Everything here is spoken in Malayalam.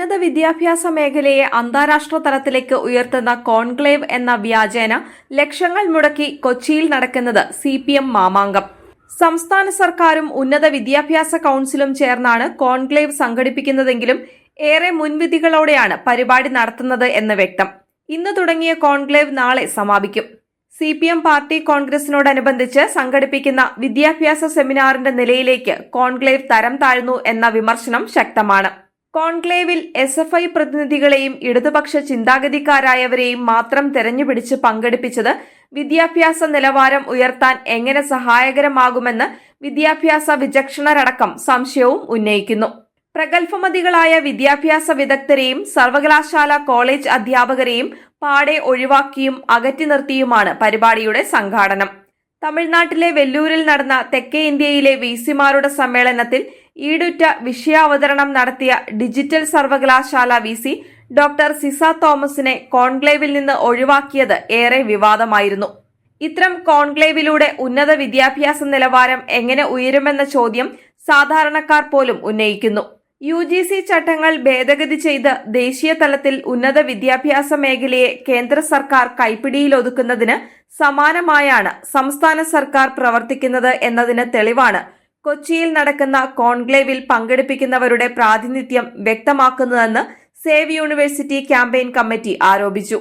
ഉന്നത വിദ്യാഭ്യാസ മേഖലയെ അന്താരാഷ്ട്ര തലത്തിലേക്ക് ഉയർത്തുന്ന കോൺക്ലേവ് എന്ന വ്യാജേന ലക്ഷങ്ങൾ മുടക്കി കൊച്ചിയിൽ നടക്കുന്നത് CPM മാമാങ്കം. സംസ്ഥാന സർക്കാരും ഉന്നത വിദ്യാഭ്യാസ കൗൺസിലും ചേർന്നാണ് കോൺക്ലേവ് സംഘടിപ്പിക്കുന്നതെങ്കിലും ഏറെ മുൻവിധികളോടെയാണ് പരിപാടി നടത്തുന്നത് എന്ന് വ്യക്തം. ഇന്ന് തുടങ്ങിയ കോൺക്ലേവ് നാളെ സമാപിക്കും. CPM പാർട്ടി കോൺഗ്രസിനോടനുബന്ധിച്ച് സംഘടിപ്പിക്കുന്ന വിദ്യാഭ്യാസ സെമിനാറിന്റെ നിലയിലേക്ക് കോൺക്ലേവ് തരം താഴ്ന്നു എന്ന വിമർശനം ശക്തമാണ്. കോൺക്ലേവിൽ SFI പ്രതിനിധികളെയും ഇടതുപക്ഷ ചിന്താഗതിക്കാരായവരെയും മാത്രം തെരഞ്ഞുപിടിച്ച് പങ്കെടുപ്പിച്ചത് വിദ്യാഭ്യാസ നിലവാരം ഉയർത്താൻ എങ്ങനെ സഹായകരമാകുമെന്ന് വിദ്യാഭ്യാസ വിചക്ഷണരടക്കം സംശയവും ഉന്നയിക്കുന്നു. പ്രഗത്ഭമതികളായ വിദ്യാഭ്യാസ വിദഗ്ധരെയും സർവകലാശാല കോളേജ് അധ്യാപകരെയും പാടെ ഒഴിവാക്കിയും അകറ്റി നിർത്തിയുമാണ് പരിപാടിയുടെ സംഘാടനം. തമിഴ്നാട്ടിലെ വെല്ലൂരിൽ നടന്ന തെക്കേ ഇന്ത്യയിലെ VC-മാരുടെ സമ്മേളനത്തിൽ ഈടുറ്റ വിഷയാവതരണം നടത്തിയ ഡിജിറ്റൽ സർവകലാശാല VC ഡോക്ടർ സിസ തോമസിനെ കോൺക്ലേവിൽ നിന്ന് ഒഴിവാക്കിയത് ഏറെ വിവാദമായിരുന്നു. ഇത്തരം കോൺക്ലേവിലൂടെ ഉന്നത വിദ്യാഭ്യാസ നിലവാരം എങ്ങനെ ഉയരുമെന്ന ചോദ്യം സാധാരണക്കാർ പോലും ഉന്നയിക്കുന്നു. UGC ചട്ടങ്ങൾ ഭേദഗതി ചെയ്ത് ദേശീയ തലത്തിൽ ഉന്നത വിദ്യാഭ്യാസ മേഖലയെ കേന്ദ്ര സർക്കാർ കൈപ്പിടിയിലൊതുക്കുന്നതിന് സമാനമായാണ് സംസ്ഥാന സർക്കാർ പ്രവർത്തിക്കുന്നത് എന്നതിന് തെളിവാണ് കൊച്ചിയിൽ നടക്കുന്ന കോൺക്ലേവിൽ പങ്കെടുപ്പിക്കുന്നവരുടെ പ്രാതിനിധ്യം വ്യക്തമാക്കുന്നതെന്ന് സേവ് യൂണിവേഴ്സിറ്റി ക്യാമ്പയിൻ കമ്മിറ്റി ആരോപിച്ചു.